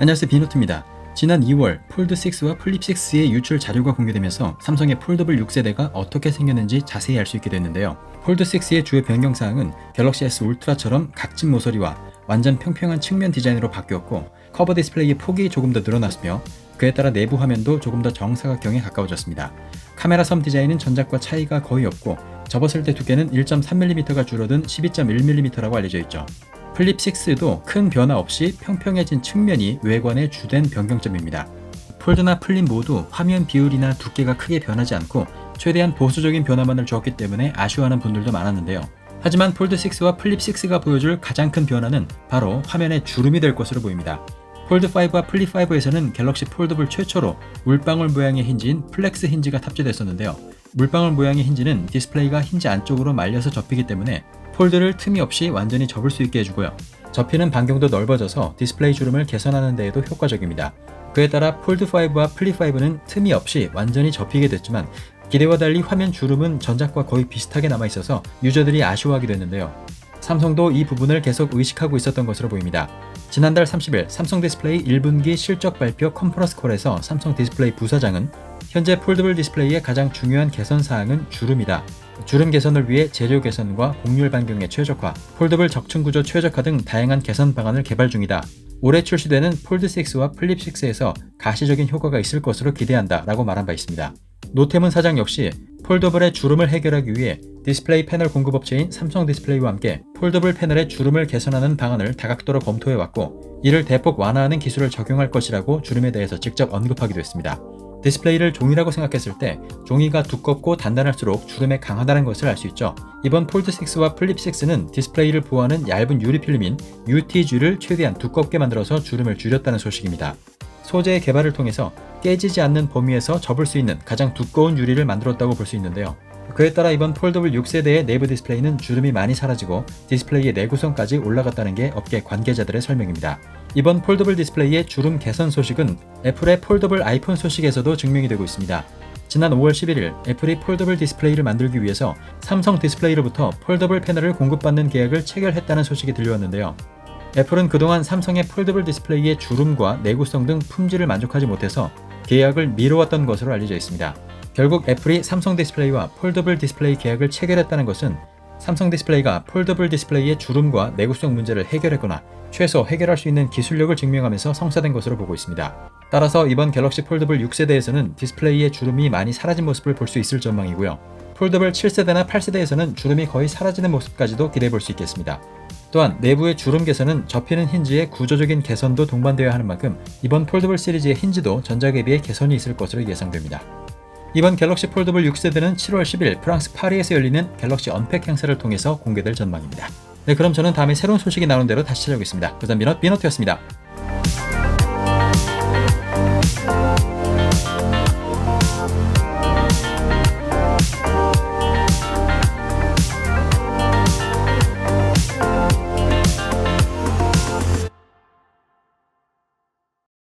안녕하세요, 비노트입니다. 지난 2월 폴드6와 플립6의 유출 자료가 공개되면서 삼성의 폴더블 6세대가 어떻게 생겼는지 자세히 알 수 있게 됐는데요. 폴드6의 주요 변경사항은 갤럭시 S 울트라처럼 각진 모서리와 완전 평평한 측면 디자인으로 바뀌었고, 커버 디스플레이의 폭이 조금 더 늘어났으며 그에 따라 내부 화면도 조금 더 정사각형에 가까워졌습니다. 카메라 섬 디자인은 전작과 차이가 거의 없고, 접었을 때 두께는 1.3mm가 줄어든 12.1mm라고 알려져 있죠. 플립6도 큰 변화 없이 평평해진 측면이 외관의 주된 변경점입니다. 폴드나 플립 모두 화면 비율이나 두께가 크게 변하지 않고 최대한 보수적인 변화만을 주었기 때문에 아쉬워하는 분들도 많았는데요. 하지만 폴드6와 플립6가 보여줄 가장 큰 변화는 바로 화면의 주름이 될 것으로 보입니다. 폴드5와 플립5에서는 갤럭시 폴더블 최초로 물방울 모양의 힌지인 플렉스 힌지가 탑재됐었는데요. 물방울 모양의 힌지는 디스플레이가 힌지 안쪽으로 말려서 접히기 때문에 폴드를 틈이 없이 완전히 접을 수 있게 해주고요. 접히는 반경도 넓어져서 디스플레이 주름을 개선하는 데에도 효과적입니다. 그에 따라 폴드5와 플립5는 틈이 없이 완전히 접히게 됐지만 기대와 달리 화면 주름은 전작과 거의 비슷하게 남아있어서 유저들이 아쉬워하기도 했는데요. 삼성도 이 부분을 계속 의식하고 있었던 것으로 보입니다. 지난달 30일 삼성 디스플레이 1분기 실적 발표 컨퍼런스 콜에서 삼성 디스플레이 부사장은 현재 폴더블 디스플레이의 가장 중요한 개선 사항은 주름이다. 주름 개선을 위해 재료 개선과 곡률 반경의 최적화, 폴더블 적층 구조 최적화 등 다양한 개선 방안을 개발 중이다. 올해 출시되는 폴드6와 플립6에서 가시적인 효과가 있을 것으로 기대한다 라고 말한 바 있습니다. 노태문 사장 역시 폴더블의 주름을 해결하기 위해 디스플레이 패널 공급업체인 삼성 디스플레이와 함께 폴더블 패널의 주름을 개선하는 방안을 다각도로 검토해왔고, 이를 대폭 완화하는 기술을 적용할 것이라고 주름에 대해서 직접 언급하기도 했습니다. 디스플레이를 종이라고 생각했을 때 종이가 두껍고 단단할수록 주름에 강하다는 것을 알 수 있죠. 이번 폴드6와 플립6는 디스플레이를 보호하는 얇은 유리 필름인 UTG를 최대한 두껍게 만들어서 주름을 줄였다는 소식입니다. 소재의 개발을 통해서 깨지지 않는 범위에서 접을 수 있는 가장 두꺼운 유리를 만들었다고 볼 수 있는데요. 그에 따라 이번 폴더블 6세대의 내부 디스플레이는 주름이 많이 사라지고 디스플레이의 내구성까지 올라갔다는 게 업계 관계자들의 설명입니다. 이번 폴더블 디스플레이의 주름 개선 소식은 애플의 폴더블 아이폰 소식에서도 증명이 되고 있습니다. 지난 5월 11일 애플이 폴더블 디스플레이를 만들기 위해서 삼성 디스플레이로부터 폴더블 패널을 공급받는 계약을 체결했다는 소식이 들려왔는데요. 애플은 그동안 삼성의 폴더블 디스플레이의 주름과 내구성 등 품질을 만족하지 못해서 계약을 미뤄왔던 것으로 알려져 있습니다. 결국 애플이 삼성 디스플레이와 폴더블 디스플레이 계약을 체결했다는 것은 삼성 디스플레이가 폴더블 디스플레이의 주름과 내구성 문제를 해결했거나 최소 해결할 수 있는 기술력을 증명하면서 성사된 것으로 보고 있습니다. 따라서 이번 갤럭시 폴더블 6세대에서는 디스플레이의 주름이 많이 사라진 모습을 볼 수 있을 전망이고요. 폴더블 7세대나 8세대에서는 주름이 거의 사라지는 모습까지도 기대해 볼 수 있겠습니다. 또한 내부의 주름 개선은 접히는 힌지의 구조적인 개선도 동반되어야 하는 만큼 이번 폴더블 시리즈의 힌지도 전작에 비해 개선이 있을 것으로 예상됩니다. 이번 갤럭시 폴더블 6세대는 7월 10일 프랑스 파리에서 열리는 갤럭시 언팩 행사를 통해서 공개될 전망입니다. 네, 그럼 저는 다음에 새로운 소식이 나오는 대로 다시 찾아오겠습니다. 그다음 비너트였습니다.